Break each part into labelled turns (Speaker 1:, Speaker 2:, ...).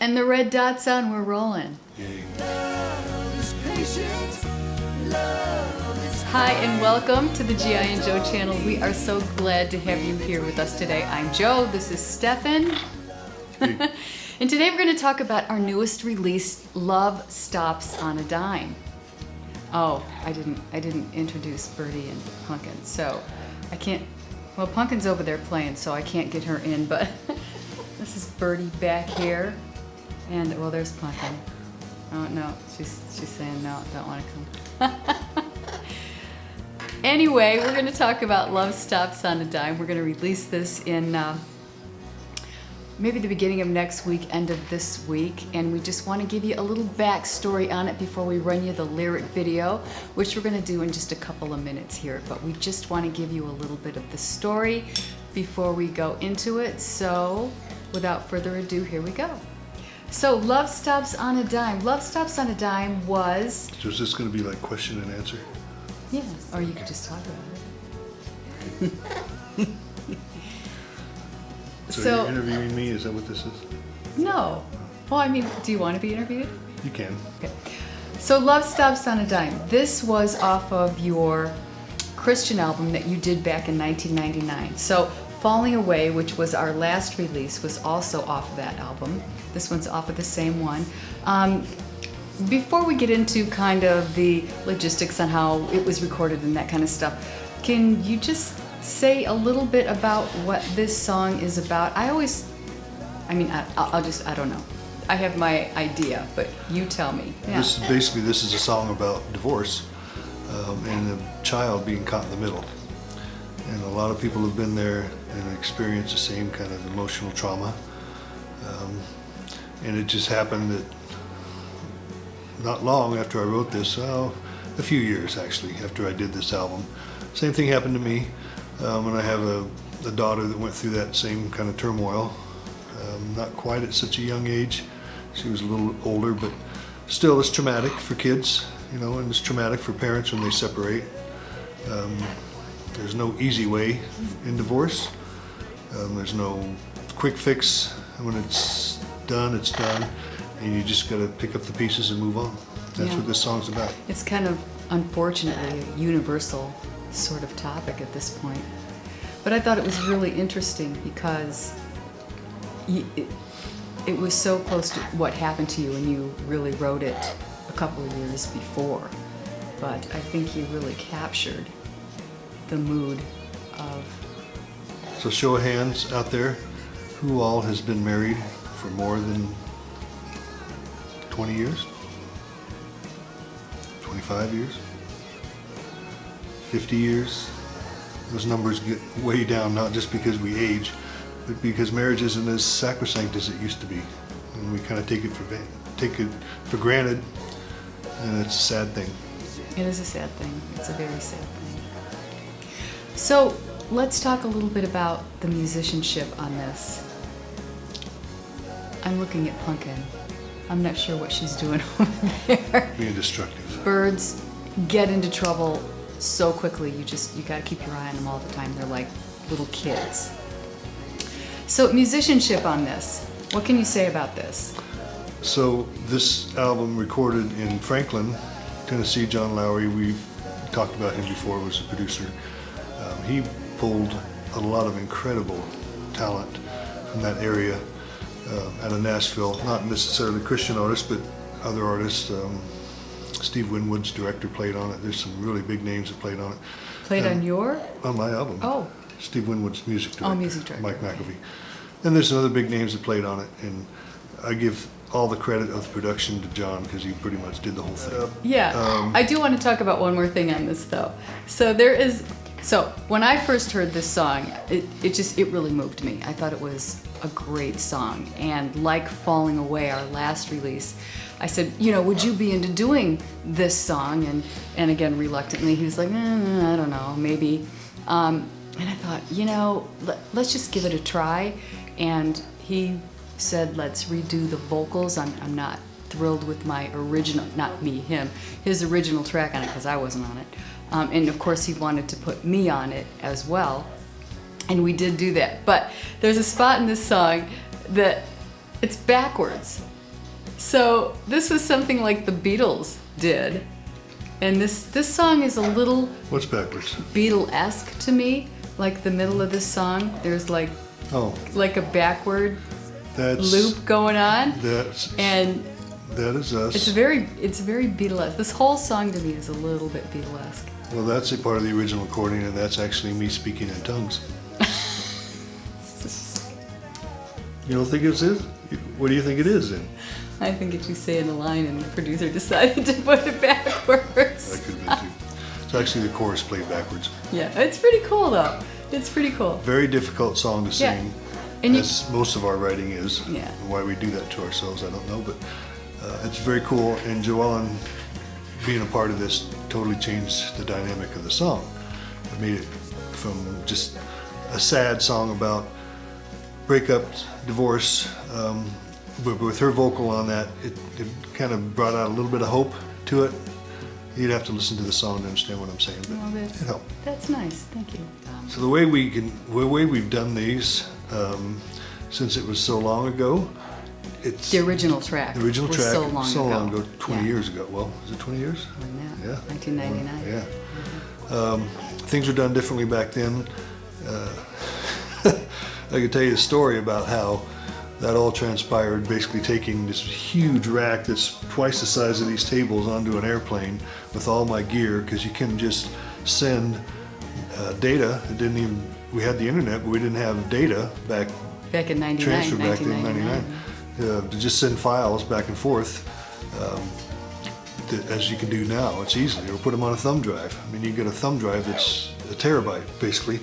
Speaker 1: And the red dot's on, we're rolling. Hi and welcome to the giandjo channel. We are so glad to have you here with us today. I'm Jo, this is Stephan.
Speaker 2: Hey.
Speaker 1: And today we're going to talk about our newest release, Love Stops on a Dime. Oh, I didn't introduce Birdie and Pumpkin, so I can't, well, Pumpkin's over there playing, so I can't get her in, but this is Birdie back here. And, well, there's Pumpkin. Oh, no, she's saying no, don't want to come. Anyway, we're going to talk about Love Stops on a Dime. We're going to release this in maybe the beginning of next week, end of this week, and we just want to give you a little backstory on it before we run you the lyric video, which we're going to do in just a couple of minutes here. But we just want to give you a little bit of the story before we go into it. So, without further ado, here we go. So, Love Stops on a Dime. Love Stops on a Dime was...
Speaker 2: So is this going to be like question and answer?
Speaker 1: Yeah, or you could just talk about it.
Speaker 2: So you're interviewing me? Is that what this is?
Speaker 1: No. Well, I mean, do you want to be interviewed?
Speaker 2: You can.
Speaker 1: Okay. So, Love Stops on a Dime. This was off of your Christian album that you did back in 1999. So, Falling Away, which was our last release, was also off of that album. This one's off of the same one. Before we get into kind of the logistics on how it was recorded and that kind of stuff, can you just say a little bit about what this song is about? I don't know. I have my idea, but you tell me. Yeah.
Speaker 2: This is a song about divorce and a child being caught in the middle. And a lot of people have been there and experienced the same kind of emotional trauma. And it just happened that not long after I wrote this, a few years actually, after I did this album, same thing happened to me. And I have a daughter that went through that same kind of turmoil. Not quite at such a young age. She was a little older, but still it's traumatic for kids, you know, and it's traumatic for parents when they separate. There's no easy way in divorce. There's no quick fix. When it's done, it's done. And you just got to pick up the pieces and move on. That's what this song's about.
Speaker 1: It's kind of, unfortunately, a universal sort of topic at this point. But I thought it was really interesting because it was so close to what happened to you, and you really wrote it a couple of years before. But I think you really captured the mood of...
Speaker 2: So show of hands out there, who all has been married for more than 20 years? 25 years? 50 years? Those numbers get way down, not just because we age, but because marriage isn't as sacrosanct as it used to be. And we kind of take it for granted, and it's a sad thing.
Speaker 1: It is a sad thing. It's a very sad thing. So let's talk a little bit about the musicianship on this. I'm looking at Pumpkin. I'm not sure what she's doing over there.
Speaker 2: Being destructive.
Speaker 1: Birds get into trouble so quickly. You got to keep your eye on them all the time. They're like little kids. So musicianship on this. What can you say about this?
Speaker 2: So this album recorded in Franklin, Tennessee. John Lawry, we've talked about him before, was a producer. He pulled a lot of incredible talent from that area out of Nashville. Not necessarily Christian artists, but other artists. Steve Winwood's director played on it. There's some really big names that played on it.
Speaker 1: Played on your?
Speaker 2: On my album.
Speaker 1: Oh.
Speaker 2: Steve Winwood's music director.
Speaker 1: Oh, music director.
Speaker 2: Mike McAfee. And there's some other big names that played on it. And I give all the credit of the production to John because he pretty much did the whole thing.
Speaker 1: Yeah. I do want to talk about one more thing on this though. So when I first heard this song, it really moved me. I thought it was a great song. And like Falling Away, our last release, I said, would you be into doing this song? And again, reluctantly, he was like, I don't know, maybe. And I thought, let's just give it a try. And he said, let's redo the vocals. I'm not thrilled with my original, not me, him, his original track on it because I wasn't on it. And of course he wanted to put me on it as well. And we did do that. But there's a spot in this song that it's backwards. So this was something like the Beatles did. And this song is a little
Speaker 2: What's backwards?
Speaker 1: Beatle-esque to me. Like the middle of this song, there's like a backward loop going on. And
Speaker 2: that is us.
Speaker 1: it's very Beatle-esque. This whole song to me is a little bit Beatle-esque.
Speaker 2: Well, that's a part of the original recording, and that's actually me speaking in tongues. You don't think it is? What do you think it is then?
Speaker 1: I think it's you saying a line and the producer decided to put it backwards.
Speaker 2: That could have been too. It's actually the chorus played backwards.
Speaker 1: Yeah, it's pretty cool though. It's pretty cool.
Speaker 2: Very difficult song to sing,
Speaker 1: and
Speaker 2: as most of our writing is.
Speaker 1: Yeah.
Speaker 2: Why we do that to ourselves, I don't know, but it's very cool. And Joellen, being a part of this, totally changed the dynamic of the song. It made it from just a sad song about breakup, divorce, but with her vocal on that, it kind of brought out a little bit of hope to it. You'd have to listen to the song to understand what I'm saying, but it helped.
Speaker 1: That's nice. Thank you.
Speaker 2: So the way we've done these, since it was so long ago, it's
Speaker 1: The original track.
Speaker 2: the original
Speaker 1: was
Speaker 2: track
Speaker 1: so long ago.
Speaker 2: 20 years ago. Well, is it 20 years?
Speaker 1: Yeah. 1999.
Speaker 2: Yeah. Things were done differently back then. I could tell you a story about how that all transpired, basically taking this huge rack that's twice the size of these tables onto an airplane with all my gear, because you can just send data. We had the internet, but we didn't have data back
Speaker 1: in 99.
Speaker 2: transfer back in
Speaker 1: 1999.
Speaker 2: 99. To just send files back and forth, as you can do now. It's easy. Or put them on a thumb drive. I mean, you get a thumb drive that's a terabyte, basically.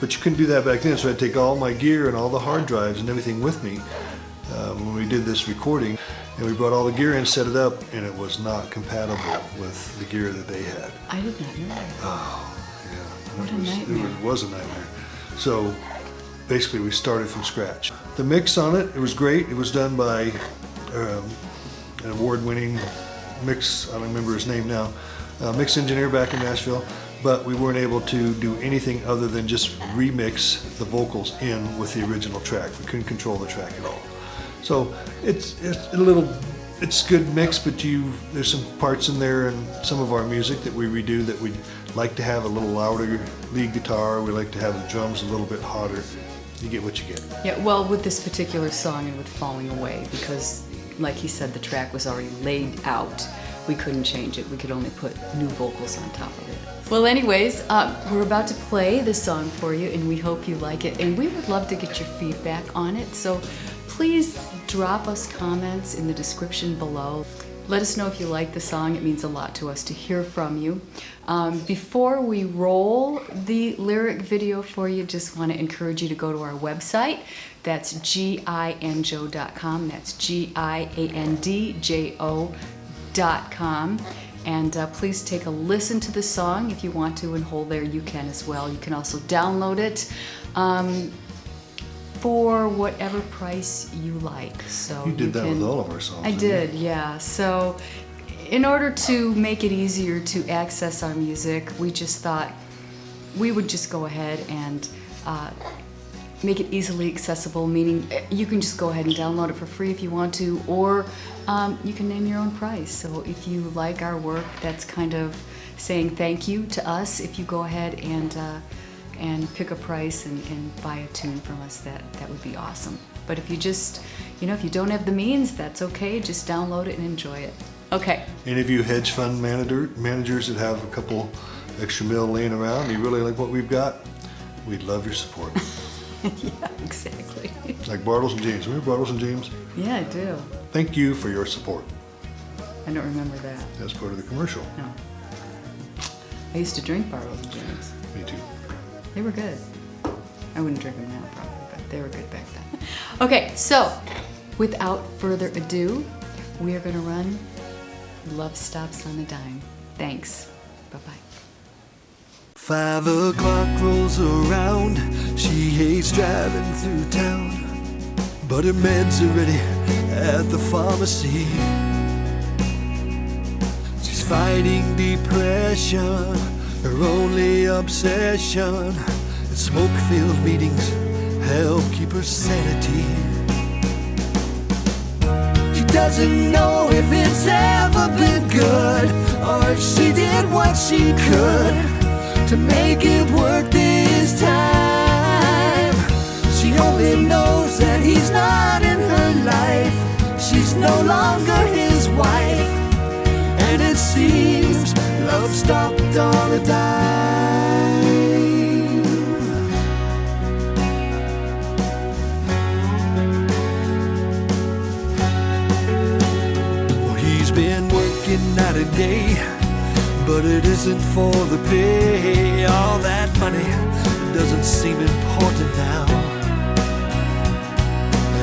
Speaker 2: But you couldn't do that back then, so I'd take all my gear and all the hard drives and everything with me when we did this recording. And we brought all the gear in, set it up, and it was not compatible with the gear that they had.
Speaker 1: I did not know that.
Speaker 2: Oh, yeah.
Speaker 1: What a nightmare.
Speaker 2: It was a nightmare. So basically we started from scratch. The mix on it was great. It was done by an award-winning mix, I don't remember his name now, mix engineer back in Nashville. But we weren't able to do anything other than just remix the vocals in with the original track. We couldn't control the track at all. So it's good mix, but there's some parts in there and some of our music that we redo that we'd like to have a little louder lead guitar. We like to have the drums a little bit hotter. You get what you get.
Speaker 1: Yeah, well, with this particular song and with Falling Away, because like he said, the track was already laid out. We couldn't change it. We could only put new vocals on top of it. Well, anyways, we're about to play this song for you, and we hope you like it. And we would love to get your feedback on it. So please drop us comments in the description below. Let us know if you like the song. It means a lot to us to hear from you. Before we roll the lyric video for you, just want to encourage you to go to our website. That's giandjo.com. That's giandjo.com. And please take a listen to the song if you want to, and hold there, you can as well. You can also download it for whatever price you like. So
Speaker 2: you did that with all of our songs.
Speaker 1: I did, yeah. So in order to make it easier to access our music, we just thought we would just go ahead and make it easily accessible, meaning you can just go ahead and download it for free if you want to, or you can name your own price. So if you like our work, that's kind of saying thank you to us. If you go ahead and pick a price and buy a tune from us, that would be awesome. But if you just, if you don't have the means, that's okay. Just download it and enjoy it. Okay.
Speaker 2: And if you hedge fund managers that have a couple extra mil laying around, you really like what we've got, we'd love your support.
Speaker 1: Yeah, exactly.
Speaker 2: Like Bartles and James. Remember Bartles and James?
Speaker 1: Yeah, I do.
Speaker 2: Thank you for your support.
Speaker 1: I don't remember that.
Speaker 2: That's part of the commercial.
Speaker 1: No. I used to drink Bartles and James.
Speaker 2: Me too.
Speaker 1: They were good. I wouldn't drink them now probably, but they were good back then. Okay, so without further ado, we are going to run Love Stops on a Dime. Thanks. Bye-bye.
Speaker 3: 5 o'clock rolls around. She hates driving through town, but her meds are ready at the pharmacy. She's fighting depression, her only obsession. And smoke-filled meetings help keep her sanity. She doesn't know if it's ever been good, or if she did what she could to make it work this time. She only knows that he's not in her life. She's no longer his wife, and it seems love stopped on a dime. Well, he's been working night and day, but it isn't for the pay. All that money doesn't seem important now,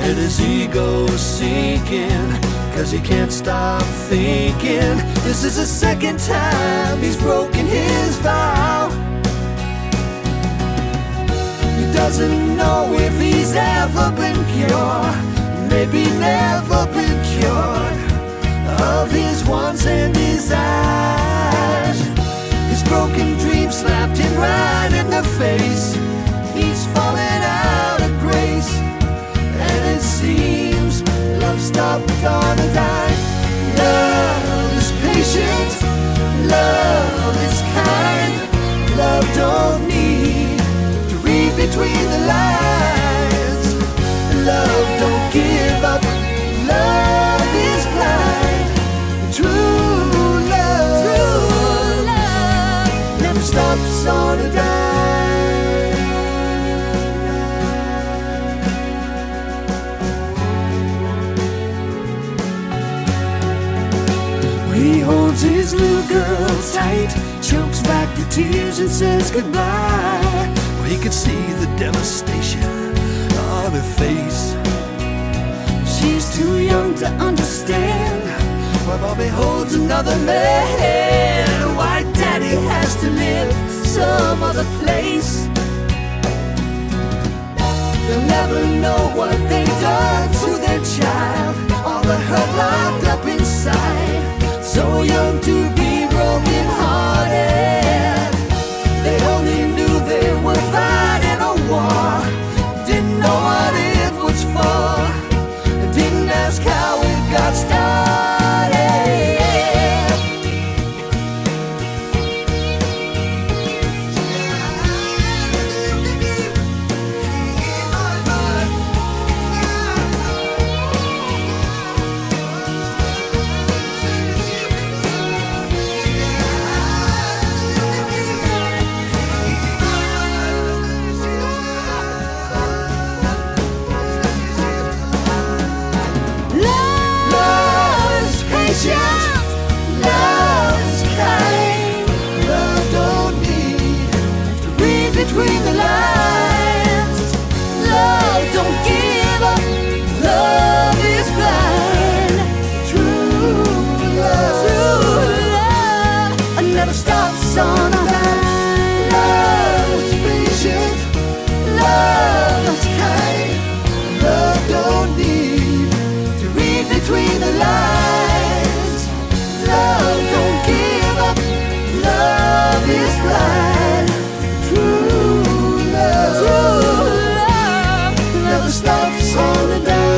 Speaker 3: and his ego's sinking, 'cause he can't stop thinking this is the second time he's broken his vow. He doesn't know if he's ever been cured, maybe never been cured, of his wants and desires. His broken dreams slapped him right in the face. He's fallen out of grace, and it seems love stopped on a dime. Love is patient, love is kind. Love don't need to read between the lines. Love don't give up, love is blind. True love never stops on a dime. He holds his little girl tight, chokes back the tears and says goodbye. Well, he could see the devastation on her face. She's too young to understand why mommy holds another man, why daddy has to live some other place. They'll never know what they've done to their child, all the hurt locked up inside. So young to be broken hearted. They only knew they were fighting a war, didn't know what it was for, didn't ask how it got started. Between the lines, love don't give up, love is blind. True love never stops on a line. Love is patient, love is kind. Love don't need to read between the lines. Love don't give up, love is blind. True love never stops on the dime.